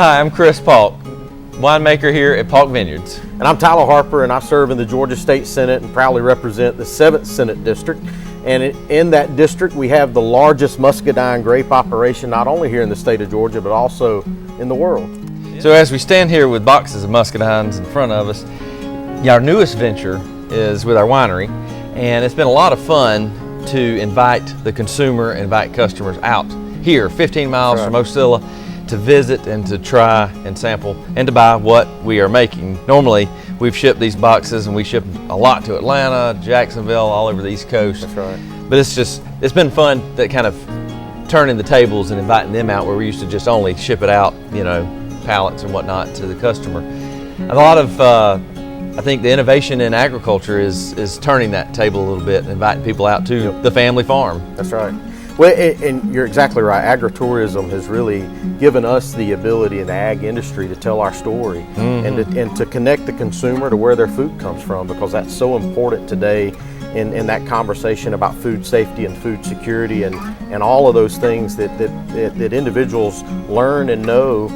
Hi, I'm Chris Paulk, winemaker here at Paulk Vineyards. And I'm Tyler Harper, and I serve in the Georgia State Senate and proudly represent the 7th Senate District. And in that district, we have the largest muscadine grape operation, not only here in the state of Georgia, but also in the world. So as we stand here with boxes of muscadines in front of us, our newest venture is with our winery, and it's been a lot of fun to invite the consumer, invite customers out here 15 miles from Ocilla to visit and to try and sample and to buy what we are making. Normally we've shipped these boxes and we ship a lot to Atlanta, Jacksonville, all over the East Coast. That's right. But it's been fun that kind of turning the tables and inviting them out where we used to just only ship it out, you know, pallets and whatnot to the customer. And a lot of I think the innovation in agriculture is turning that table a little bit and inviting people out to the family farm. That's right. Well, and you're exactly right. Agritourism has really given us the ability in the ag industry to tell our story and to connect the consumer to where their food comes from, because that's so important today in that conversation about food safety and food security and all of those things that individuals learn and know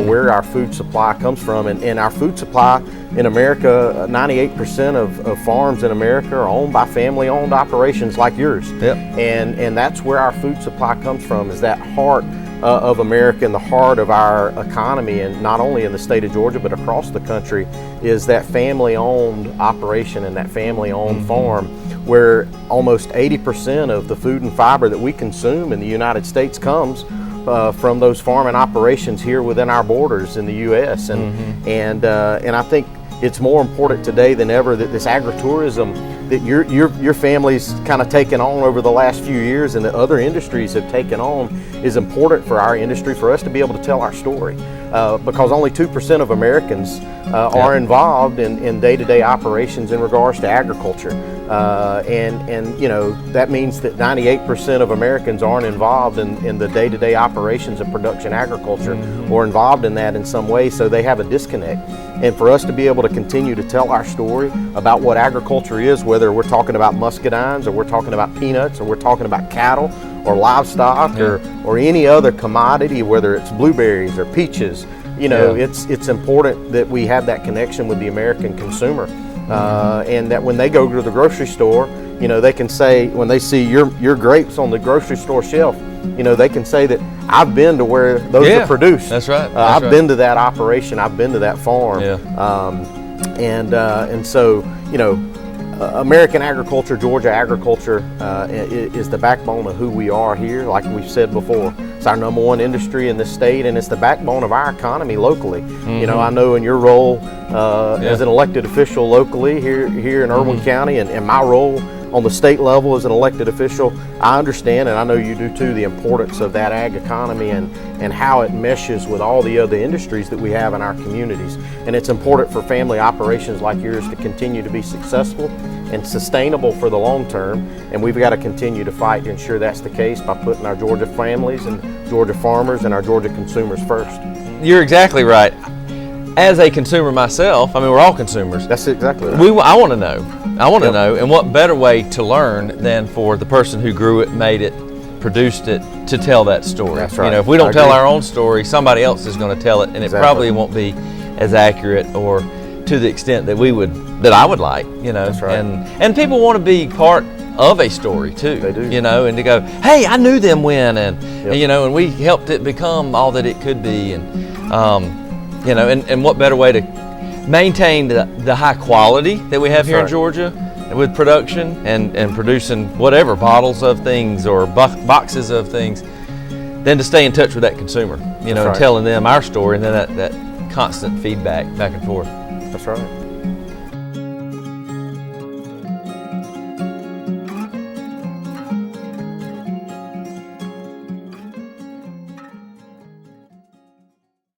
where our food supply comes from. And our food supply in America, 98% of farms in America are owned by family-owned operations like yours. Yep. And that's where our food supply comes from, is that heart of America and the heart of our economy, and not only in the state of Georgia but across the country, is that family-owned operation and that family-owned farm, where almost 80% of the food and fiber that we consume in the United States comes from those farming operations here within our borders in the U.S. And I think it's more important today than ever that this agritourism that your family's kind of taken on over the last few years and that other industries have taken on is important for our industry, for us to be able to tell our story. Because only 2% of Americans are involved in day-to-day operations in regards to agriculture. And you know, that means that 98% of Americans aren't involved in the day-to-day operations of production agriculture or involved in that in some way, so they have a disconnect. And for us to be able to continue to tell our story about what agriculture is, whether we're talking about muscadines or we're talking about peanuts or we're talking about cattle or livestock or any other commodity, whether it's blueberries or peaches, you know, it's important that we have that connection with the American consumer. And that when they go to the grocery store, you know, they can say, when they see your grapes on the grocery store shelf, you know, they can say that I've been to where those are produced. That's right. I've been to that operation. I've been to that farm. And so, you know, American agriculture, Georgia agriculture is the backbone of who we are here. Like we've said before, it's our #1 industry in this state, and it's the backbone of our economy locally. You know, I know in your role as an elected official locally here in Irwin County, and my role on the state level as an elected official, I understand, and I know you do too, the importance of that ag economy and how it meshes with all the other industries that we have in our communities. And it's important for family operations like yours to continue to be successful and sustainable for the long term, and we've got to continue to fight to ensure that's the case by putting our Georgia families and Georgia farmers and our Georgia consumers first. You're exactly right. As a consumer myself, I mean, we're all consumers. That's exactly right. I want to know. I want to know, and what better way to learn than for the person who grew it, made it, produced it, to tell that story. That's right. You know, if we don't tell our own story, somebody else is going to tell it, and it probably won't be as accurate or to the extent that I would like. You know, that's right. And people want to be part of a story too. They do. You know, and to go, hey, I knew them when, and you know, and we helped it become all that it could be, and you know, and what better way to maintain the high quality that we have here in Georgia with production and producing whatever bottles of things or boxes of things, than to stay in touch with that consumer, you know, and telling them our story, and then that constant feedback back and forth. That's right.